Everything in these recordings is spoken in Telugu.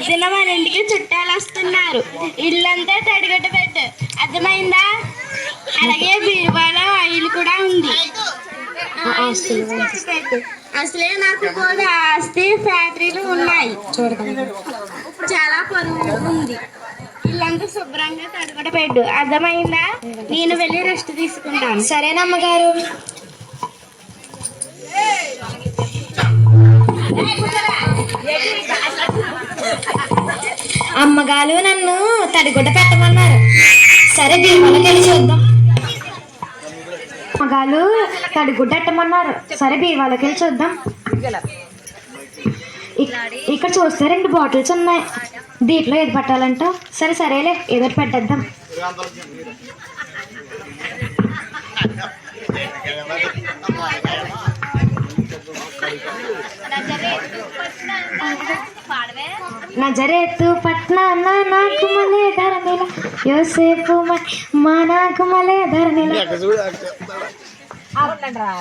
పొద్దున మన ఇంటికి చుట్టాలు వస్తున్నారు. ఇల్లంతా తడిగట్ట పెట్టు, అర్థమైందా? అలాగే బీరువాలో ఆయిల్ కూడా ఉంది. అసలే నాకు కూడా ఆస్తి ఫ్యాక్టరీలు ఉన్నాయి, చాలా పొరుగు ఉంది. ఇల్లంతా శుభ్రంగా తడిగట్ట పెట్టు, అర్థమైందా? నేను వెళ్ళి రెస్ట్ తీసుకుంటాను. సరేనమ్మగారు. అమ్మగారు నన్ను తడిగుడ్డ పెట్టమన్నారు. సరే బీరువాలోకి వెళ్ళి చూద్దాం. అమ్మగారు తడిగుడ్డ పెట్టమన్నారు. సరే బీరువాలోకి వెళ్ళి చూద్దాం. ఇక్కడ చూస్తే 2 బాటిల్స్ ఉన్నాయి. దీంట్లో ఏది పట్టాలంట? సరేలే ఏదో పెట్టేద్దాం. నజరేతు పట్నాన నాకు మలే ధరణిల యోసేపు మా నాకు మలే ధరణిల.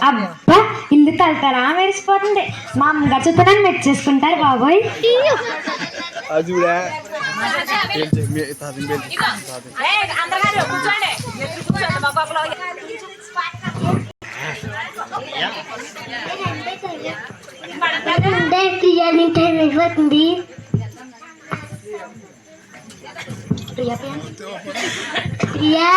అబ్బా ఇల్లు తలతలా మెరిసిపోతుంది. మా అమ్మగారు చూడడానికి మెచ్చేసుకుంటారు బాబోయ్. అయిపోతుంది. ప్రియా ప్రియా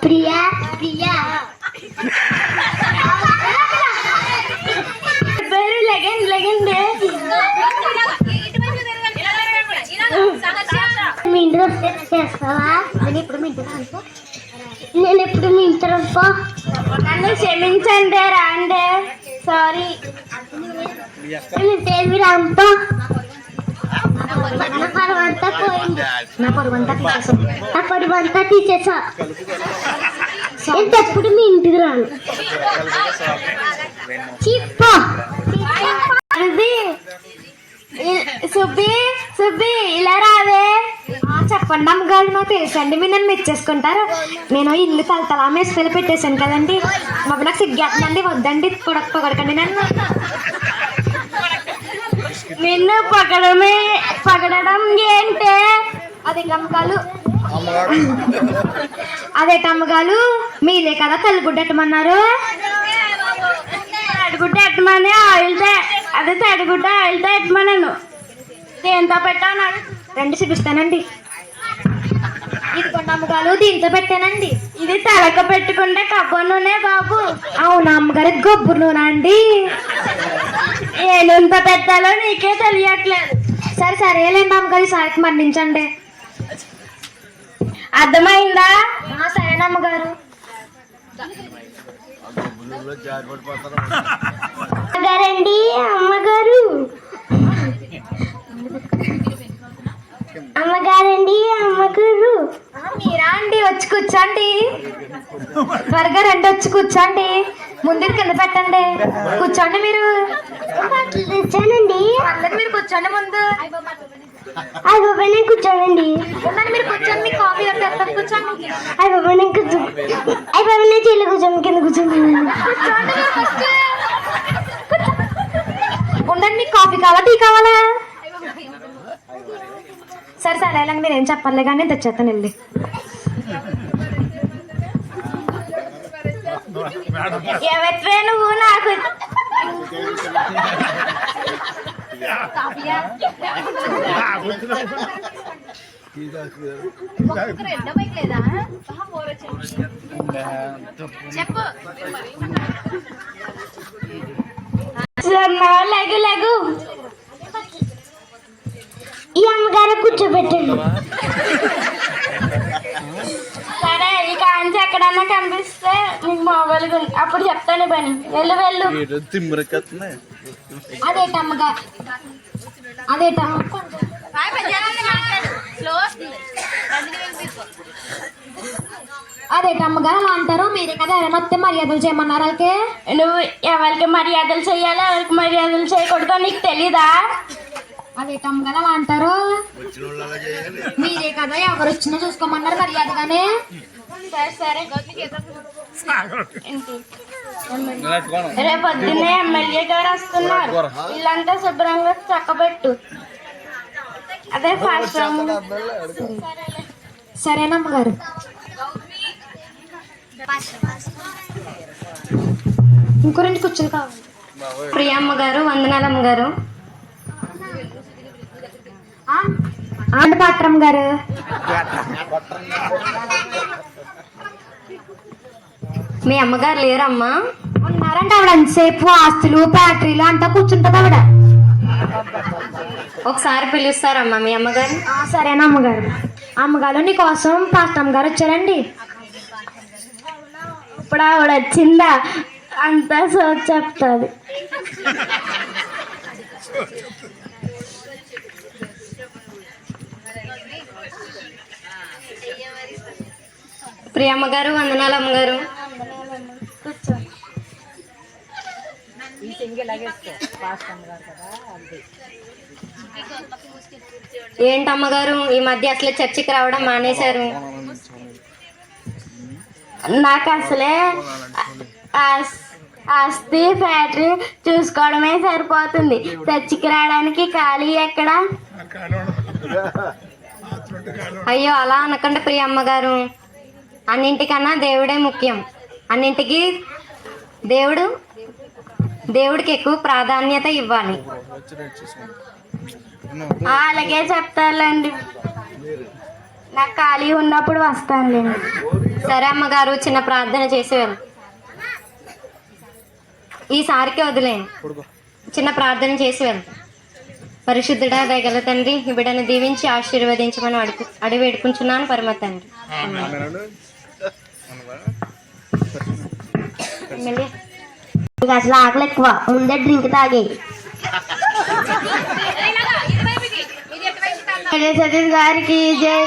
ప్రియా ప్రియా పేరు లెగండి. మీ ఇంటికి చేస్తావా? నేను ఎప్పుడు మీ ఇంటికి నన్ను క్షమించండి. రాండే సారీ. రాంప నా పరువంతా తీసేసా. ఎప్పుడు మీ ఇంటికి రాను. సుబ్బి ఇలా రావే. చెప్పండి అమ్మగారు, నాకు తెలుసండి మీరు నన్ను మెచ్చేసుకుంటారు. నేను ఇల్లు తలతలా మెస్పెలు పెట్టేశాను కదండి. బాబు నాకు సిగ్గేస్తుందండి. వద్దండి, పొగడకండి నన్ను. నిన్ను పగడడం ఏంటే? అదేటమ్మగారు మీరే కదా తల్లిగుడ్డ ఎట్టమన్నారు. తడిగుడ్డ ఎట్టమని అదే తడిగుడ్డ ఆయిల్తో ఎట్టమన్నాను. దేంతో పెట్టాను? 2 చూపిస్తానండి. ఇది కొన్ని అమ్మగారు దీంతో పెట్టానండి. ఇది తలక పెట్టుకుంటే కొబ్బరి నూనె బాబు. అవునా అమ్మగారు, గొబ్బు నూనె అండి. ఏ నూనెతో పెట్టాలో నీకే తెలియట్లేదు. సరేలేండి అమ్మగారు, ఈసారికి మరణించండి. అర్థమైందా? సరేనమ్మగారు. అమ్మగారండి అమ్మగారు మీరా అండి? వచ్చి కూర్చోండి. త్వరగా రండి, వచ్చి కూర్చోండి. ముందు కింద పెట్టండి, కూర్చోండి. మీరు కూర్చోనండి. అందరు మీరు కూర్చోండి. ముందు నేను కూర్చోనండి. మీరు కూర్చోండి. మీ కాఫీ వస్తారు, కూర్చోండి. నేను చెల్లి కూర్చోండి. కింద కూర్చోండి. ఉండండి. మీకు కాఫీ కావాలా, టీ కావాలా? సరే అలాగే మీరేం చెప్పాలి కానీ తెచ్చేస్తాను వెళ్ళి. ఎవరివే నువ్వు? నాకు చెప్పు. లెగు ఈ అమ్మగారు కూర్చోబెట్టండి. సరే ఇక అంచి ఎక్కడన్నా కనిపిస్తే నీకు మొబైల్ అప్పుడు చెప్తాను పని. వెళ్ళు. అదేటమ్మగా అదేటమ్మగారు అలా అంటారు. మీరే కదా ఎవరైనా వస్తే మర్యాదలు చేయమన్నారు. వాళ్ళకి నువ్వు ఎవరికి మర్యాదలు చేయాలో ఎవరికి మర్యాదలు చేయకూడదో నీకు తెలీదా? అదేటమ్మగారు అలా అంటారు. మీరే కదా ఎవరు వచ్చినా చూసుకోమన్నారు మర్యాదగానే. సరే రేపు పొద్దున్నే ఎమ్మెల్యే గారు వస్తున్నారు, ఇల్లంతా శుభ్రంగా చక్కబెట్టు. అదే ఫస్ట్ సరేనమ్మ గారు. ఇంకో 2 కుర్చీలు కావాలి. ప్రియమ్మ గారు, వందనాలమ్మ గారు. పాత్రం గారు మీ అమ్మగారు లేరమ్మా? ఉన్నారంటే ఆవిడ అంతసేపు ఆస్తులు ఫ్యాక్టరీలు అంతా కూర్చుంటది ఆవిడ. ఒకసారి పిలుస్తారమ్మా మీ అమ్మగారు? సరేనా అమ్మగారు. అమ్మగారు నీకోసం పాస్టమ్ గారు వచ్చారండి. ఇప్పుడు ఆవిడ వచ్చిందా అంతా సోచ్ చెప్తుంది. ప్రియమ్మ గారు, వందనాలు అమ్మగారు. ఏంటమ్మగారు ఈ మధ్య అసలే చర్చికి రావడం మానేశారు? నాకు అసలే ఆస్తి ఫ్యాక్టరీ చూసుకోవడమే సరిపోతుంది. చర్చికి రావడానికి ఖాళీ ఎక్కడ? అయ్యో అలా అనకండి ప్రియమ్మగారు. అన్నింటికన్నా దేవుడే ముఖ్యం. అన్నింటికి దేవుడికి ఎక్కువ ప్రాధాన్యత ఇవ్వాలి. అలాగే చెప్తారులేండి, నాకు ఖాళీ ఉన్నప్పుడు వస్తానులేండి. సరే అమ్మగారు, చిన్న ప్రార్థన చేసేవాళ్ళు. ఈసారికి వదిలేండి, చిన్న ప్రార్థన చేసేవాళ్ళు. పరిశుద్ధుడా దయగల తండ్రి, ఈ బిడ్డను దీవించి ఆశీర్వదించమని అడిగి వేడుకుంటున్నాను పరమ తండ్రి. అసలు ఆకలి ఎక్కువ, ముందే డ్రింక్ తాగి. సతీష్ గారికి జై,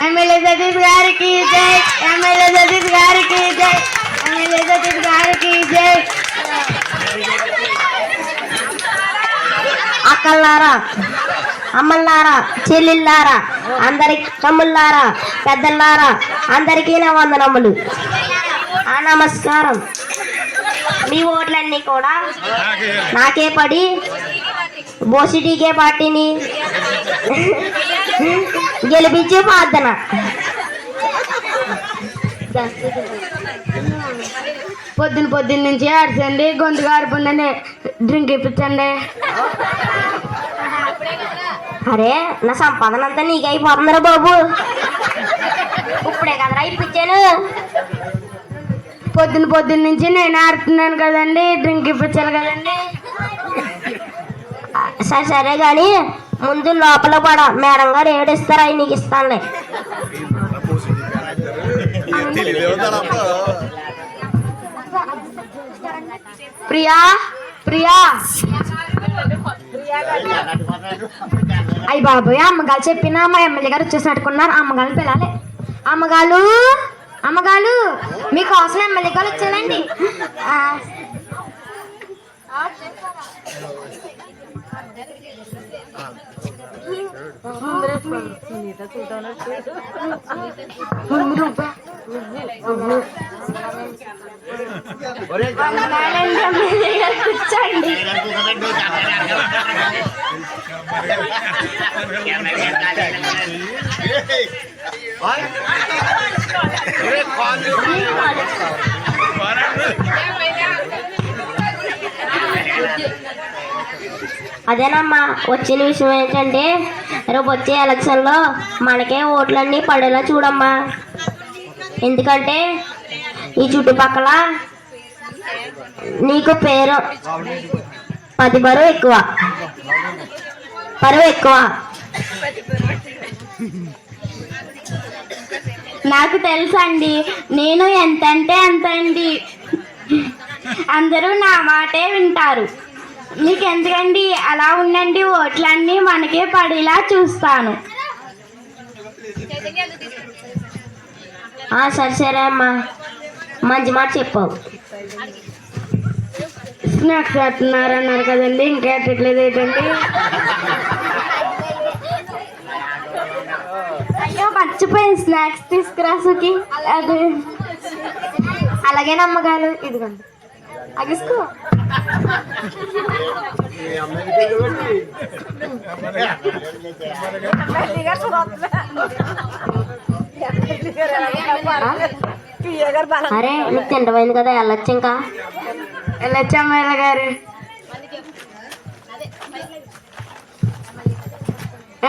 ఎమ్మెల్యే సతీష్ గారికి జై, ఎమ్మెల్యే సతీష్ గారికి జై, ఎమ్మెల్యే సతీష్ గారికి జై. అక్కల్లారా, అమ్మల్లారా, చెల్లెళ్ళారా, అందరికి తమ్ముళ్ళారా, పెద్దల్లారా, అందరికీ నా వందనములు, నమస్కారం. మీ ఓట్లన్నీ కూడా నాకే పడి బోసిటీకే పార్టీని గెలిపించే ప్రార్థన. పొద్దున్న నుంచి అడిచండి, గొంతు గారిపోండి, డ్రింక్ ఇప్పించండి. అరే నా సంపాదన అంతా నీకు అయిపోతుందిరా బాబు, ఇప్పుడే కదరా ఇప్పించాను. పొద్దున్న నుంచి నేను ఆడుతున్నాను కదండి, డ్రింక్ ఇప్పించాలి కదండి. సరే కానీ ముందు లోపల పడ, మేడం గారు ఏడిస్తారా అవి నీకు ఇస్తానులే. ప్రియా ప్రియా అయ్యి బాబోయ్, అమ్మగారు చెప్పినా మా ఎమ్మెల్యే గారు వచ్చేసినట్టుకున్నారు. అమ్మగారు పిలాలి. అమ్మగారు మీకోసం ఎమ్మెల్యే గారు వచ్చారండి. కూర్చోండి. అదేనమ్మా, వచ్చిన విషయం ఏంటంటే రేపు వచ్చే ఎలక్షన్లో మనకే ఓట్లన్నీ పడేలా చూడమ్మా. ఎందుకంటే ఈ చుట్టుపక్కల నీకు పేరు 10 బరువు ఎక్కువ. నాకు తెలుసండి, నేను ఎంతంటే అంతండి, అందరూ నా మాటే వింటారు. మీకు ఎందుకండి అలా ఉండండి, ఓట్లన్నీ మనకే పడేలా చూస్తాను. సరే అమ్మా, మంచి మాట చెప్పావు. స్నాక్స్ పెడుతున్నారన్నారు కదండి, ఇంకా ఎట్టట్లేదు ఏంటండి? అయ్యో మర్చిపోయింది, స్నాక్స్ తీసుకురా సుఖి. అలాగే నమ్మగాలు ఇదిగోండి అగిసుకో. అరే నీకు తింటమైంది కదా, వెళ్ళొచ్చు ఇంకా. వెళ్ళొచ్చు అమ్మాయిల గారు.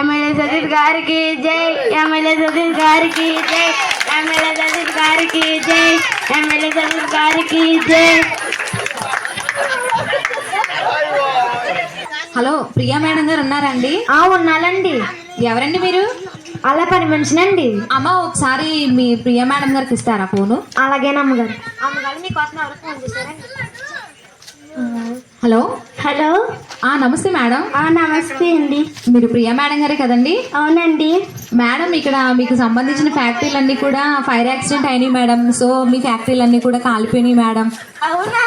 ఎమ్మెల్యే సతీష్ గారికి జై, ఎమ్మెల్యే సతీష్ గారికి జై, ఎమ్మెల్యే సతీష్ గారికి జై, ఎమ్మెల్యే సతీష్ గారికి జై. హలో, ప్రియా మేడం గారు ఉన్నారండి? ఉన్నాలండి. ఎవరండి మీరు? అలా పని మనిషినండి. అమ్మ ఒకసారి మీ ప్రియా మేడం గారికి ఇస్తారా ఫోను? అలాగే నమ్మగారు. అమ్మగారు మీకోసం ఎవరు ఫోన్ చేశారండి? హలో. హలో. నమస్తే మేడం. నమస్తే అండి. మీరు ప్రియా మేడం గారే కదండి? అవునండి మేడం, ఇక్కడ మీకు సంబంధించిన ఫ్యాక్టరీలన్నీ కూడా ఫైర్ యాక్సిడెంట్ అయినాయి మేడం. సో మీ ఫ్యాక్టరీలన్నీ కూడా కాలిపోయినాయి మేడం. అవునా?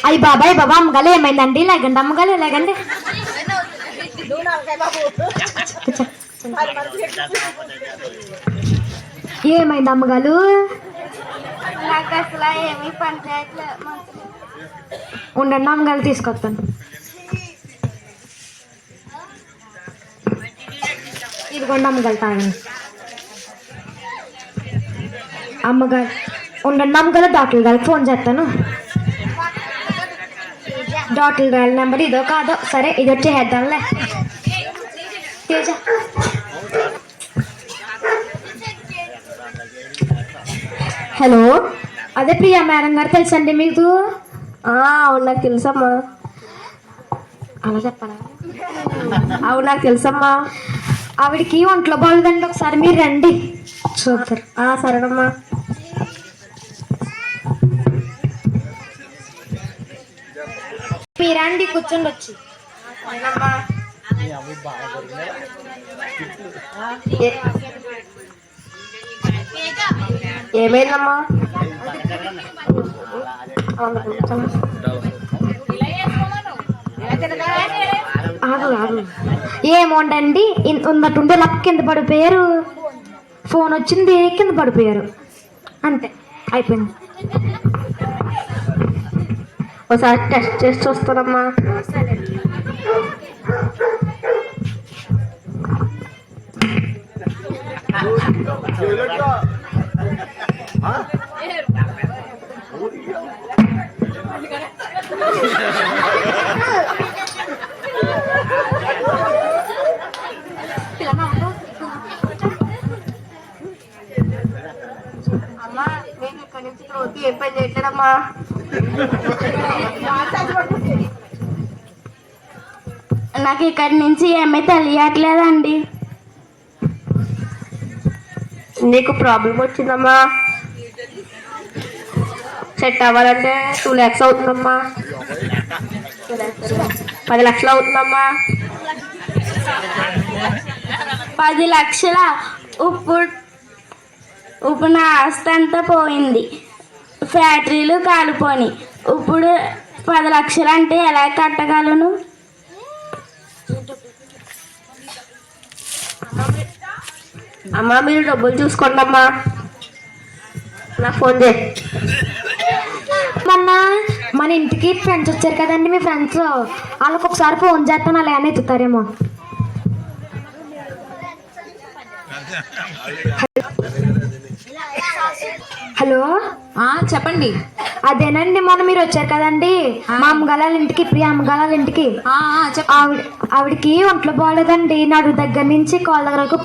అయ్యి బాబాయ్ బాబా, అమ్మగారు ఏమైందండి? లేకండి అమ్మగారు, లేకండి. ఏమైంది అమ్మగారు? నాకు అసలు ఏమీ పని చేయట్లేదు. ఉండండి అమ్మగారు తీసుకొస్తాను. ఇదిగోండి అమ్మగారు తాగండి. అమ్మగారు ఉండండి అమ్మగారు, డాక్టర్ గారికి ఫోన్ చేస్తాను. డాక్టర్ గారి నెంబర్ ఇదో కాదో, సరే ఇది వచ్చేద్దాంలే. హలో, అదే ప్రియా మేడం గారు తెలుసండి మీకు? అవును నాకు తెలుసమ్మా. అలా చెప్పాలా? అవును నాకు తెలుసమ్మా. ఆవిడికి ఒంట్లో బాగుందండి, ఒకసారి మీరు రండి చూద్దరు. సరేనమ్మా. మీరండి కూర్చోండి వచ్చి. ఏమైందమ్మా? ఏమోండండి, ఉన్నట్టుండి లక్ కింద పడిపోయారు. ఫోన్ వచ్చింది, కింద పడిపోయారు, అంతే అయిపోయింది. ఒకసారి టెస్ట్ చేసి చూస్తానమ్మా. అమ్మా, నేను ఇక్కడి నుంచి రోజు ఏం పని చేయట్లేదమ్మా. నాకు ఇక్కడి నుంచి ఏమీ తెలియట్లేదండి. నీకు ప్రాబ్లం వచ్చిందమ్మా. సెట్ అవ్వాలంటే 2 lakhs అవుతుందమ్మా. 10 లక్షలు అవుతుందమ్మా. 10 లక్షల? ఇప్పుడు నా ఆస్తి అంతా పోయింది, ఫ్యాక్టరీలు కాలిపోయి. ఇప్పుడు 10 లక్షలు అంటే ఎలా కట్టగలను? అమ్మా, మీరు డబ్బులు చూసుకోండి అమ్మా. నాకు ఫోన్ చేయి. మొన్న మన ఇంటికి ఫ్రెండ్స్ వచ్చారు కదండి, మీ ఫ్రెండ్స్, వాళ్ళకి ఒకసారి ఫోన్ చేస్తాను, అలా అని ఎత్తుతారేమో. హలో. చెప్పండి. అదేనండి, మొన్న మీరు వచ్చారు కదండి మా అమ్మగాళ్ళ ఇంటికి, ప్రియ అమ్మగాళ్ళ ఇంటికి. ఆవిడకి ఒంట్లో బాగోలేదండి, నడు దగ్గర నుంచి కాళ్ళ దగ్గర వరకు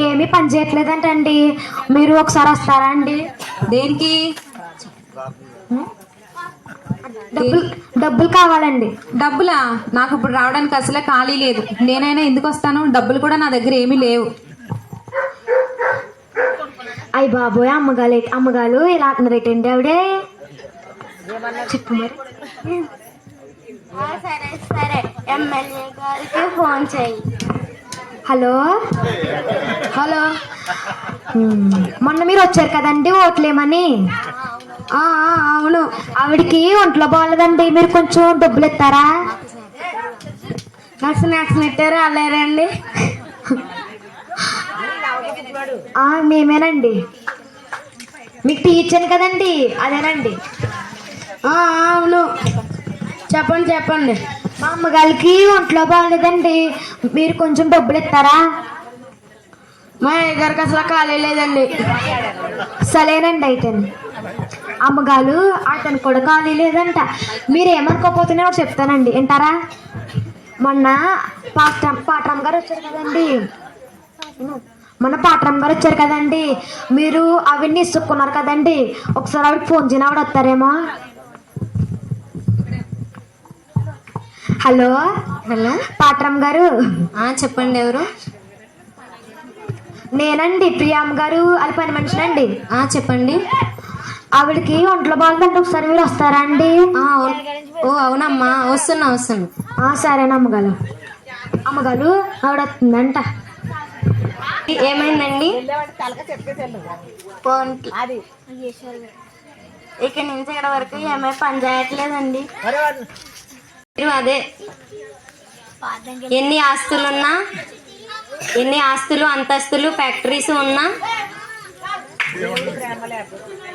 ఏమీ పని చేయట్లేదంటండి. మీరు ఒకసారి వస్తారా అండి? దేనికి? డబ్బులు కావాలండి. డబ్బులా? నాకు ఇప్పుడు రావడానికి అసలే ఖాళీ లేదు. నేనైనా ఎందుకు వస్తాను? డబ్బులు కూడా నా దగ్గర ఏమీ లేవు. అయ్యి బాబోయ్, అమ్మగారు ఇలా అంటున్నారేటండి ఆవిడే? చెప్పు మరి. సరే సరే, ఎమ్మెల్యే గారికి ఫోన్ చేయి. హలో. హలో. మొన్న మీరు వచ్చారు కదండి ఓట్లేమని. అవును, ఆవిడికి ఒంట్లో బాగోలేదండి, మీరు కొంచెం డబ్బులు ఇస్తారా? నాకు స్నాక్స్ నెట్టారు అలారండి. మేమేనండి. మీకు టీ ఇచ్చాను కదండి, అదేనండి. అవును, చెప్పండి చెప్పండి. మా అమ్మగారికి ఒంట్లో బాగలేదండి, మీరు కొంచెం డబ్బులు ఇస్తారా? మా అయ్యగారికి అసలు ఖాళీ లేదండి. సరేనండి అయితే. అమ్మగారు అతను కూడా ఖాళీ లేదంట. మీరు ఏమనుకోకపోతేనే ఒకటి చెప్తానండి, వింటారా? మొన్న పాట్రామ్ గారు వచ్చారు కదండి, మీరు అవన్నీ ఇసుక్కున్నారు కదండి, ఒకసారి ఆవిడకి ఫోన్ చేయని, ఆవిడ వస్తారేమో. హలో హలో, పాట్రామ్ గారు. చెప్పండి, ఎవరు? నేనండి, ప్రియామ్ గారు అది పని మనిషినండి. చెప్పండి. ఆవిడకి ఒంట్లో బాగుందంటే ఒకసారి మీరు వస్తారా అండి? ఓ అవునమ్మా, వస్తున్నా. సరేనా అమ్మగారు. అమ్మగారు ఆవిడ వస్తుందంట. ఏమైందండి? ఇక్కడ నుంచి ఇక్కడ వరకు ఏమై పని చేయట్లేదండి. మీరు అదే ఎన్ని ఆస్తులు అంతస్తులు ఫ్యాక్టరీస్ ఉన్నా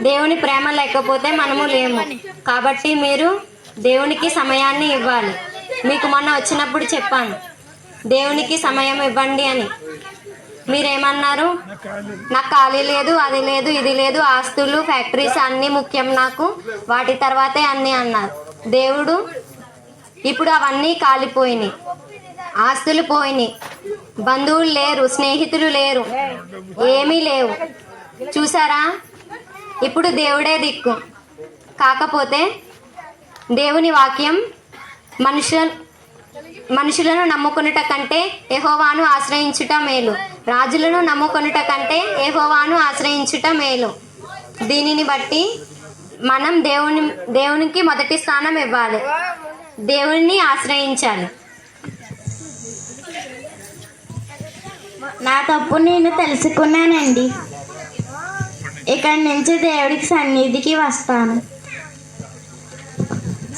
దేవుని ప్రేమ లేకపోతే మనము లేము. కాబట్టి మీరు దేవునికి సమయాన్ని ఇవ్వాలి. మీకు మొన్న వచ్చినప్పుడు చెప్పాను, దేవునికి సమయం ఇవ్వండి అని. మీరేమన్నారు? నాకు ఖాళీ లేదు, అది లేదు, ఇది లేదు, ఆస్తులు ఫ్యాక్టరీస్ అన్నీ ముఖ్యం నాకు, వాటి తర్వాతే అన్నీ అన్నారు. దేవుడు ఇప్పుడు అవన్నీ కాలిపోయినాయి, ఆస్తులు పోయినాయి, బంధువులు లేరు, స్నేహితులు లేరు, ఏమీ లేవు. చూసారా? ఇప్పుడు దేవుడే దిక్కు. కాకపోతే దేవుని వాక్యం మనుషులను నమ్ముకొనుట కంటే యెహోవాను ఆశ్రయించుట మేలు, రాజులను నమ్ముకొనుట కంటే యెహోవాను ఆశ్రయించుట మేలు. దీనిని బట్టి మనం దేవునికి మొదటి స్థానం ఇవ్వాలి, దేవుని ఆశ్రయించాలి. నా తప్పు నేను తెలుసుకున్నానండి. ఇక్కడి నుంచి దేవుడికి సన్నిధికి వస్తాను.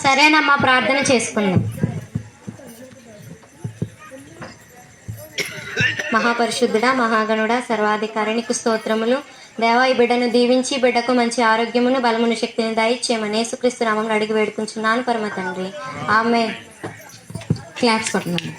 సరేనమ్మా, ప్రార్థన చేసుకుందాం. మహాపరిశుద్ధుడా, మహాగణుడా, సర్వాధికారి, నీకు స్తోత్రములు. దేవా, ఈ బిడ్డను దీవించి బిడ్డకు మంచి ఆరోగ్యమును బలమును శక్తిని దయచేయమని యేసుక్రీస్తు నామములో అడిగి వేడుకుంటున్నాను పరమ తండ్రి. ఆమేన్. క్లాప్స్ కొట్టండి.